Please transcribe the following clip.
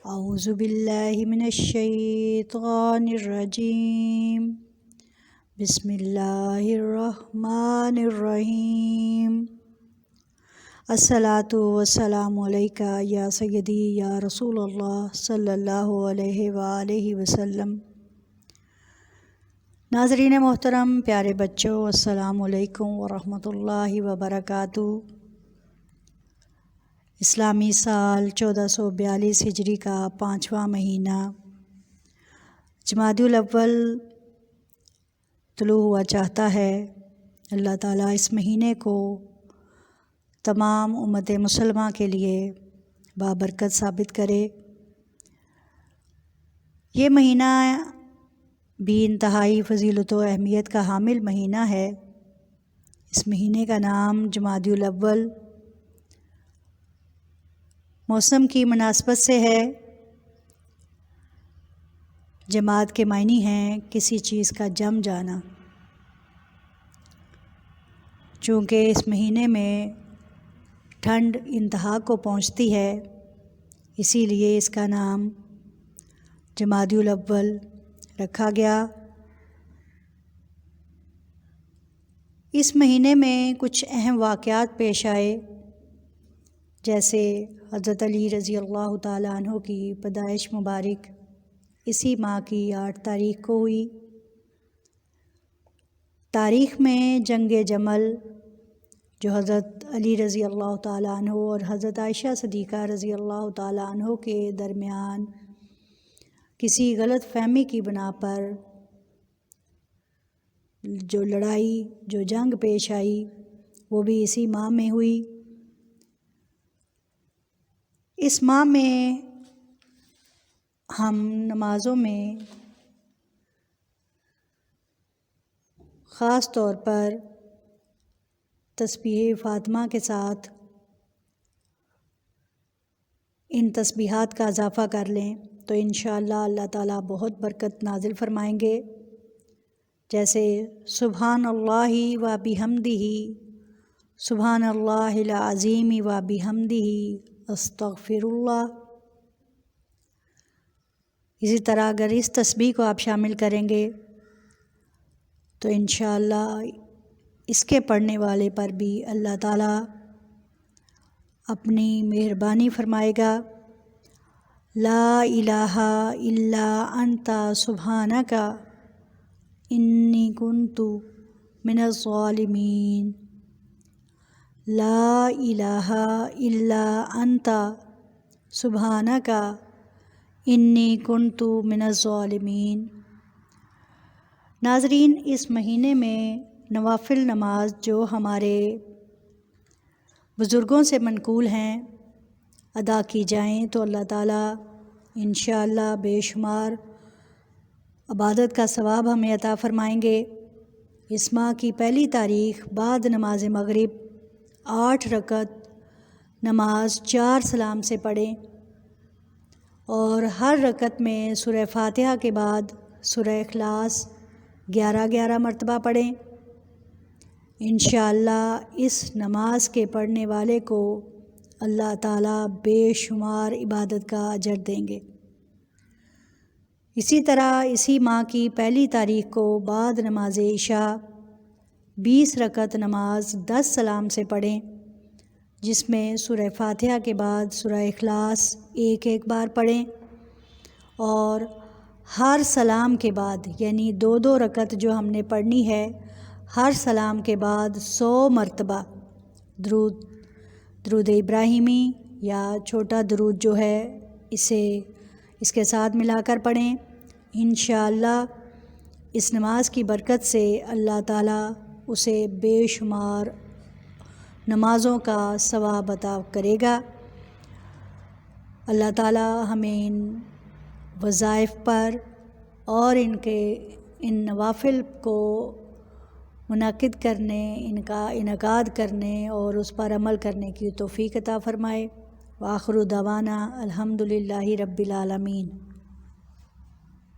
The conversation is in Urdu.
اعوذ باللہ من الشیطان الرجیم بسم اللہ الرحمن الرحیم الصلاۃ والسلام علیکہ یا سیدی یا رسول اللہ صلی اللہ علیہ وآلہ وسلم۔ ناظرین محترم، پیارے بچوں، السلام علیکم ورحمۃ اللہ وبرکاتہ۔ اسلامی سال 1442 ہجری کا 5واں مہینہ جمادی الاول طلوع ہوا چاہتا ہے۔ اللہ تعالیٰ اس مہینے کو تمام امت مسلمہ کے لیے بابرکت ثابت کرے۔ یہ مہینہ بھی انتہائی فضیلت و اہمیت کا حامل مہینہ ہے۔ اس مہینے کا نام جمادی الاول موسم کی مناسبت سے ہے۔ جماد کے معنی ہیں کسی چیز کا جم جانا۔ چونکہ اس مہینے میں ٹھنڈ انتہا کو پہنچتی ہے، اسی لیے اس کا نام جمادی الاول رکھا گیا۔ اس مہینے میں کچھ اہم واقعات پیش آئے، جیسے حضرت علی رضی اللہ تعالیٰ عنہ کی پیدائش مبارک اسی ماہ کی 8 تاریخ کو ہوئی۔ تاریخ میں جنگ جمل، جو حضرت علی رضی اللہ تعالیٰ عنہ اور حضرت عائشہ صدیقہ رضی اللہ تعالیٰ عنہ کے درمیان کسی غلط فہمی کی بنا پر جو لڑائی، جو جنگ پیش آئی، وہ بھی اسی ماہ میں ہوئی۔ اس ماہ میں ہم نمازوں میں خاص طور پر تسبیح فاطمہ کے ساتھ ان تسبیحات کا اضافہ کر لیں تو انشاءاللہ اللہ تعالیٰ بہت برکت نازل فرمائیں گے، جیسے سبحان اللہ و بحمدہ، سبحان اللہ العظیم و بحمدہ، استغفر اللہ۔ اسی طرح اگر اس تسبیح کو آپ شامل کریں گے تو انشاءاللہ اس کے پڑھنے والے پر بھی اللہ تعالیٰ اپنی مہربانی فرمائے گا۔ لا الہ الا انت سبحانک انی کنت من الظالمین، لا الہ الا انت سبحانک انی کنت من الظالمین۔ ناظرین، اس مہینے میں نوافل نماز جو ہمارے بزرگوں سے منقول ہیں ادا کی جائیں تو اللہ تعالیٰ انشاءاللہ بے شمار عبادت کا ثواب ہمیں عطا فرمائیں گے۔ اس ماہ کی پہلی تاریخ بعد نماز مغرب 8 رکعت نماز 4 سلام سے پڑھیں، اور ہر رکعت میں سورہ فاتحہ کے بعد سورہ اخلاص 11 مرتبہ پڑھیں۔ انشاءاللہ اس نماز کے پڑھنے والے کو اللہ تعالیٰ بے شمار عبادت کا اجر دیں گے۔ اسی طرح اسی ماہ کی پہلی تاریخ کو بعد نماز عشاء 20 رکعت نماز 10 سلام سے پڑھیں، جس میں سورہ فاتحہ کے بعد سورہ اخلاص ایک بار پڑھیں، اور ہر سلام کے بعد یعنی 2 رکعت جو ہم نے پڑھنی ہے، ہر سلام کے بعد 100 مرتبہ درود ابراہیمی یا چھوٹا درود جو ہے اس کے ساتھ ملا کر پڑھیں۔ انشاءاللہ اس نماز کی برکت سے اللہ تعالیٰ اسے بے شمار نمازوں کا ثواب عطا کرے گا۔ اللہ تعالیٰ ہمیں ان وظائف پر اور ان نوافل کو منعقد کرنے، ان کا انعقاد کرنے اور اس پر عمل کرنے کی توفیق عطا فرمائے۔ وآخر دعوانا الحمدللہ رب العالمین۔